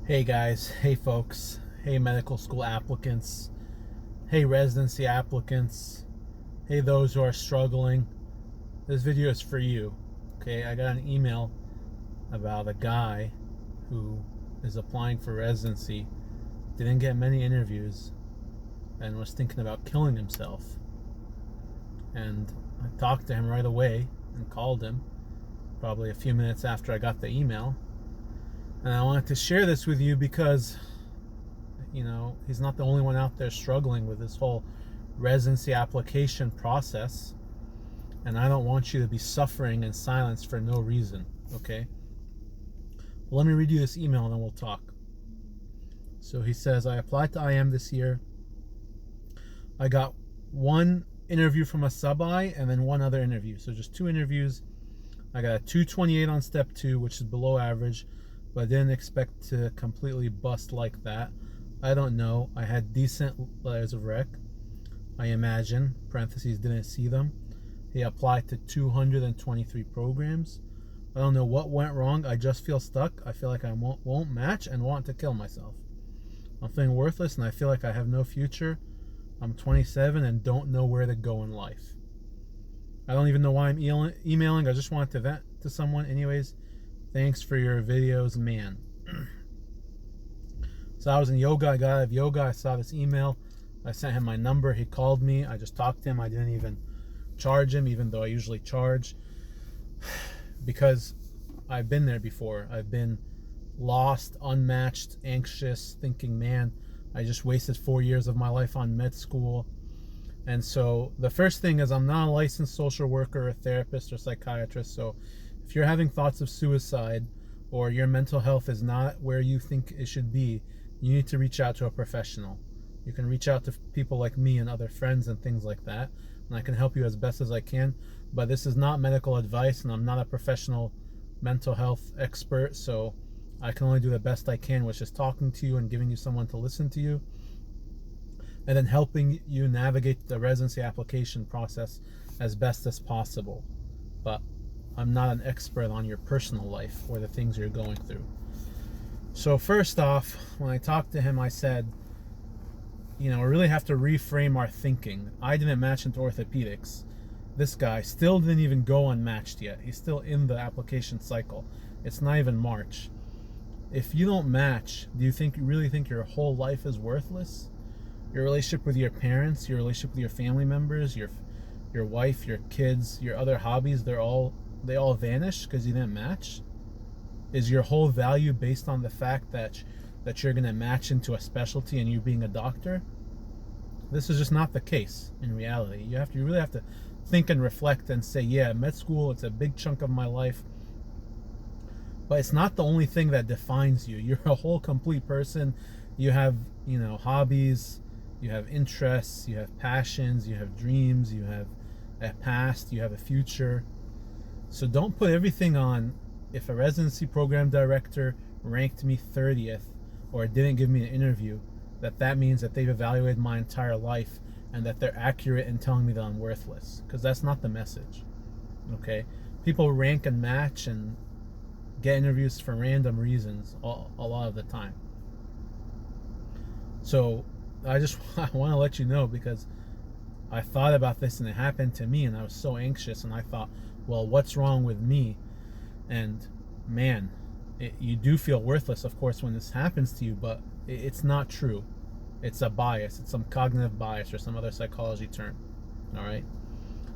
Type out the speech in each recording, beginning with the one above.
Hey guys, hey folks, hey medical school applicants, hey residency applicants, hey those who are struggling. This video is for you. Okay, I got an email about a guy who is applying for residency, didn't get many interviews, and was thinking about killing himself. And I talked to him right away and called him probably a few minutes after I got the email. And I wanted to share this with you because, he's not the only one out there struggling with this whole residency application process. And I don't want you to be suffering in silence for no reason, okay? Well, let me read you this email and then we'll talk. So he says, I applied to IM this year. I got one interview from a sub-I and then one other interview. So just two interviews. I got a 228 on step 2, which is below average. But I didn't expect to completely bust like that. I don't know. I had decent letters of rec, I imagine. Parentheses, didn't see them. He applied to 223 programs. I don't know what went wrong. I just feel stuck. I feel like I won't match and want to kill myself. I'm feeling worthless and I feel like I have no future. I'm 27 and don't know where to go in life. I don't even know why I'm emailing. I just wanted to vent to someone. Anyways, thanks for your videos, man. So I was in yoga. I got out of yoga. I saw this email. I sent him my number. He called me. I just talked to him. I didn't even charge him, even though I usually charge. Because I've been there before. I've been lost, unmatched, anxious, thinking, man, I just wasted 4 years of my life on med school. And so the first thing is I'm not a licensed social worker or therapist or psychiatrist. So if you're having thoughts of suicide or your mental health is not where you think it should be, you need to reach out to a professional. You can reach out to people like me and other friends and things like that, and I can help you as best as I can. But this is not medical advice, and I'm not a professional mental health expert, so I can only do the best I can, which is talking to you and giving you someone to listen to you, and then helping you navigate the residency application process as best as possible. But I'm not an expert on your personal life or the things you're going through. So first off, when I talked to him, I said, we really have to reframe our thinking. I didn't match into orthopedics. This guy still didn't even go unmatched yet. He's still in the application cycle. It's not even March. If you don't match, do you really think your whole life is worthless? Your relationship with your parents, your relationship with your family members, your wife, your kids, your other hobbies, they all vanish because you didn't match? Is your whole value based on the fact that you're going to match into a specialty and you being a doctor? This is just not the case in reality. You really have to think and reflect and say, yeah, med school, it's a big chunk of my life, but it's not the only thing that defines you. You're a whole complete person. You have, hobbies, you have interests, you have passions, you have dreams, you have a past, you have a future. So don't put everything on, if a residency program director ranked me 30th or didn't give me an interview, that means that they've evaluated my entire life and that they're accurate in telling me that I'm worthless, because that's not the message, okay? People rank and match and get interviews for random reasons a lot of the time. So I want to let you know, because I thought about this and it happened to me and I was so anxious and I thought, well, what's wrong with me? And man, you do feel worthless, of course, when this happens to you, but it's not true. It's a bias. It's some cognitive bias or some other psychology term. All right.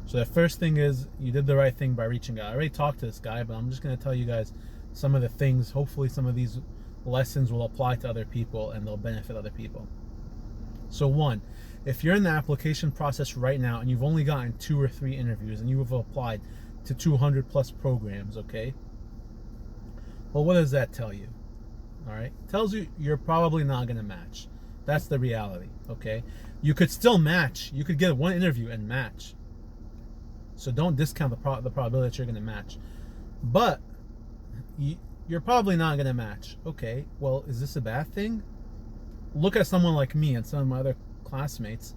So the first thing is you did the right thing by reaching out. I already talked to this guy, but I'm just going to tell you guys some of the things. Hopefully some of these lessons will apply to other people and they'll benefit other people. So one, if you're in the application process right now and you've only gotten 2 or 3 interviews and you have applied to 200 plus programs, okay? Well, what does that tell you? All right, it tells you you're probably not going to match. That's the reality, okay? You could still match. You could get one interview and match. So don't discount the probability that you're going to match. But you're probably not going to match. Okay, well, is this a bad thing? Look at someone like me and some of my other classmates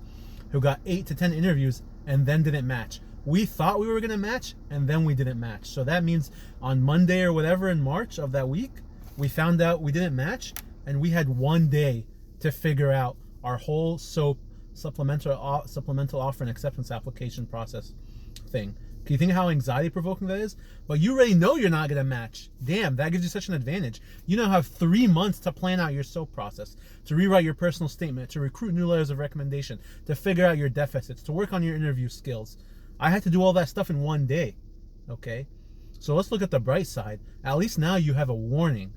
who got 8 to 10 interviews and then didn't match. We thought we were going to match and then we didn't match. So that means on Monday or whatever in March of that week, we found out we didn't match. and we had 1 day to figure out our whole SOAP supplemental offer and acceptance application process thing. Can you think of how anxiety provoking that is? But you already know you're not going to match. Damn, that gives you such an advantage. You now have 3 months to plan out your SOAP process, to rewrite your personal statement, to recruit new letters of recommendation, to figure out your deficits, to work on your interview skills. I had to do all that stuff in 1 day. Okay? So let's look at the bright side. At least now you have a warning.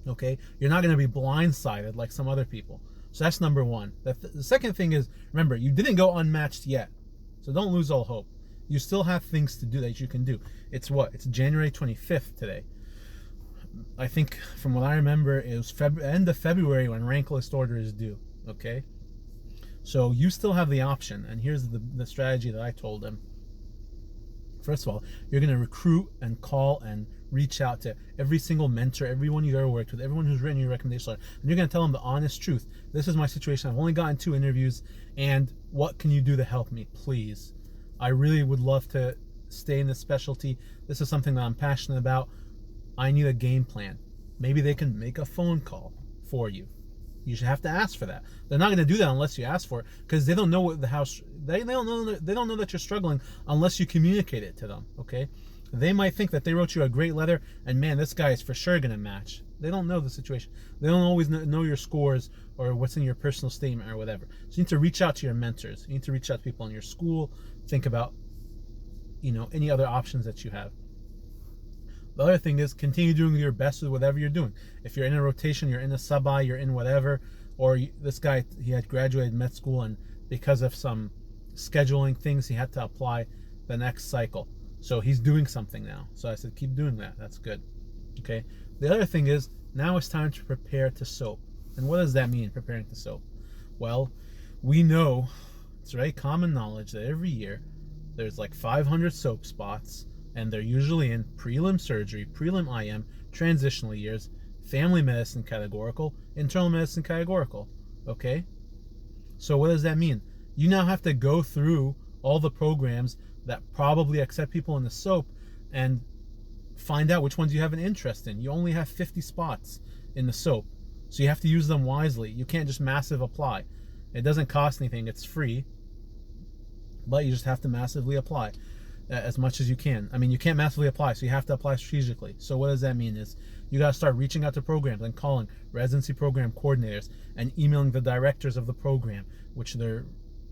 Okay? You're not going to be blindsided like some other people. So that's number one. The second thing is, remember, you didn't go unmatched yet. So don't lose all hope. You still have things to do that you can do. It's what? It's January 25th today. I think from what I remember, it was end of February when rank list order is due. Okay? So you still have the option. And here's the strategy that I told them. First of all, you're going to recruit and call and reach out to every single mentor, everyone you've ever worked with, everyone who's written your recommendation letter, and you're going to tell them the honest truth. This is my situation. I've only gotten 2 interviews, and what can you do to help me, please? I really would love to stay in this specialty. This is something that I'm passionate about. I need a game plan. Maybe they can make a phone call for you. You should have to ask for that. They're not going to do that unless you ask for it, because they don't know what the house. They don't know that you're struggling unless you communicate it to them. Okay, they might think that they wrote you a great letter, and man, this guy is for sure going to match. They don't know the situation. They don't always know your scores or what's in your personal statement or whatever. So you need to reach out to your mentors. You need to reach out to people in your school. Think about, any other options that you have. The other thing is continue doing your best with whatever you're doing. If you're in a rotation, you're in a sub-I, you're in whatever, or this guy, he had graduated med school, and because of some scheduling things, he had to apply the next cycle. So he's doing something now. So I said, keep doing that. That's good. Okay. The other thing is, now it's time to prepare to SOAP. And what does that mean, preparing to SOAP? Well, we know, it's very common knowledge that every year there's like 500 SOAP spots, and they're usually in prelim surgery, prelim IM, transitional years, family medicine categorical, internal medicine categorical. Okay? So what does that mean? You now have to go through all the programs that probably accept people in the SOAP and find out which ones you have an interest in. You only have 50 spots in the SOAP, so you have to use them wisely. You can't just massive apply. It doesn't cost anything. It's free, but you just have to massively apply as much as you can. I mean, you can't massively apply, so you have to apply strategically. So what does that mean is you got to start reaching out to programs and calling residency program coordinators and emailing the directors of the program, which their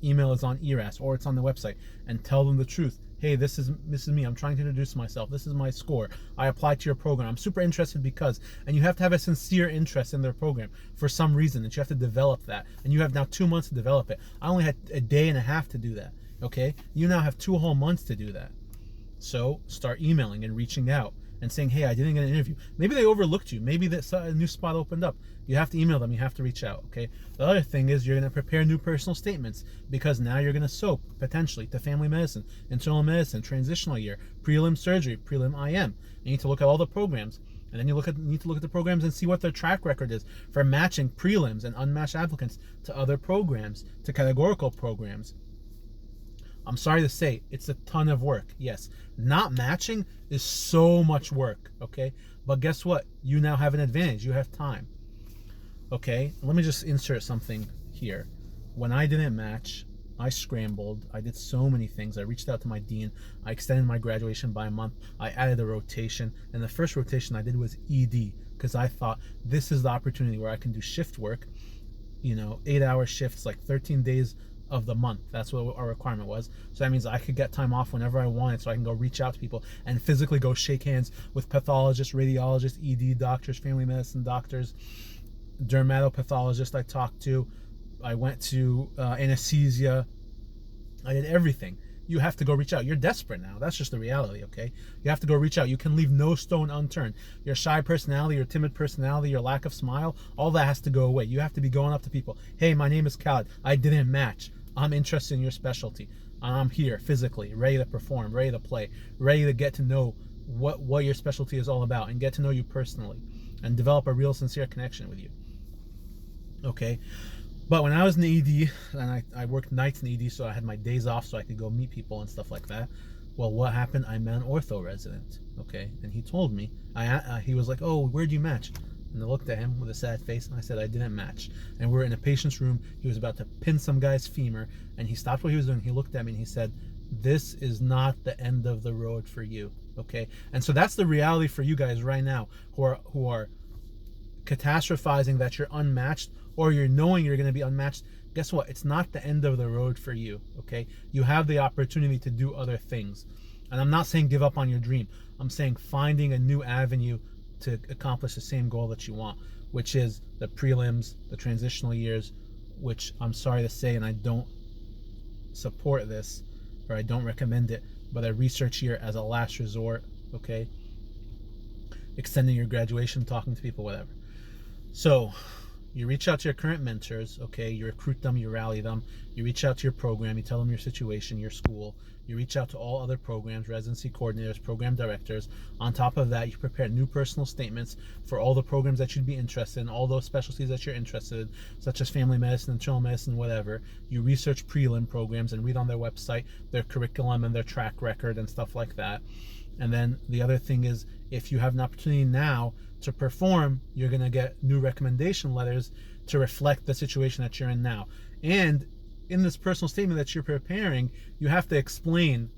email is on ERAS or it's on the website, and tell them the truth. Hey, this is me. I'm trying to introduce myself. This is my score. I applied to your program. I'm super interested because, and you have to have a sincere interest in their program for some reason, and you have to develop that. And you have now 2 months to develop it. I only had a day and a half to do that. Okay, you now have 2 whole months to do that. So start emailing and reaching out and saying, hey, I didn't get an interview. Maybe they overlooked you. Maybe a new spot opened up. You have to email them. You have to reach out. Okay. The other thing is you're going to prepare new personal statements, because now you're going to SOAP potentially to family medicine, internal medicine, transitional year, prelim surgery, prelim IM. You need to look at all the programs. And then you need to look at the programs and see what their track record is for matching prelims and unmatched applicants to other programs, to categorical programs. I'm sorry to say, it's a ton of work. Yes, not matching is so much work, okay? But guess what? You now have an advantage. You have time, okay? Let me just insert something here. When I didn't match, I scrambled. I did so many things. I reached out to my dean. I extended my graduation by a month. I added a rotation. And the first rotation I did was ED, because I thought this is the opportunity where I can do shift work, 8-hour shifts, like 13 days of the month. That's what our requirement was. So that means I could get time off whenever I wanted, so I can go reach out to people and physically go shake hands with pathologists, radiologists, ED doctors, family medicine doctors, dermatopathologists I talked to. I went to anesthesia. I did everything. You have to go reach out. You're desperate now. That's just the reality, okay? You have to go reach out. You can leave no stone unturned. Your shy personality, your timid personality, your lack of smile, all that has to go away. You have to be going up to people. Hey, my name is Khaled. I didn't match. I'm interested in your specialty. I'm here physically, ready to perform, ready to play, ready to get to know what your specialty is all about and get to know you personally and develop a real sincere connection with you. Okay? But when I was in the ED, and I worked nights in the ED, so I had my days off so I could go meet people and stuff like that. Well, what happened? I met an ortho resident, okay? And he told me, he was like, oh, where'd you match? And I looked at him with a sad face and I said, I didn't match. And we're in a patient's room. He was about to pin some guy's femur, and he stopped what he was doing. He looked at me and he said, this is not the end of the road for you. Okay. And so that's the reality for you guys right now who are catastrophizing that you're unmatched, or you're knowing you're going to be unmatched. Guess what? It's not the end of the road for you. Okay. You have the opportunity to do other things. And I'm not saying give up on your dream. I'm saying finding a new avenue to accomplish the same goal that you want, which is the prelims, the transitional years, which I'm sorry to say, and I don't support this, or I don't recommend it, but a research year as a last resort, okay? Extending your graduation, talking to people, whatever. So you reach out to your current mentors, okay? You recruit them, you rally them, you reach out to your program, you tell them your situation, your school, you reach out to all other programs, residency coordinators, program directors. On top of that, you prepare new personal statements for all the programs that you'd be interested in, all those specialties that you're interested in, such as family medicine, internal medicine, whatever. You research prelim programs and read on their website their curriculum and their track record and stuff like that. And then the other thing is, if you have an opportunity now to perform, you're going to get new recommendation letters to reflect the situation that you're in now. And in this personal statement that you're preparing, you have to explain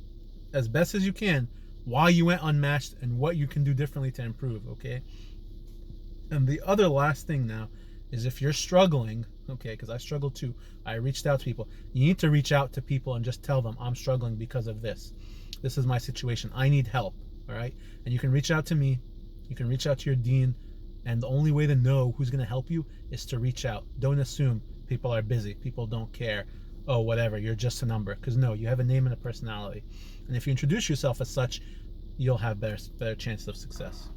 as best as you can why you went unmatched and what you can do differently to improve, okay? And the other last thing now is, if you're struggling, okay, because I struggle too, I reached out to people. You need to reach out to people and just tell them, I'm struggling because of this. This is my situation. I need help, all right? And you can reach out to me. You can reach out to your dean. And the only way to know who's going to help you is to reach out. Don't assume people are busy. People don't care. Oh, whatever, you're just a number. Because no, you have a name and a personality. And if you introduce yourself as such, you'll have better chances of success.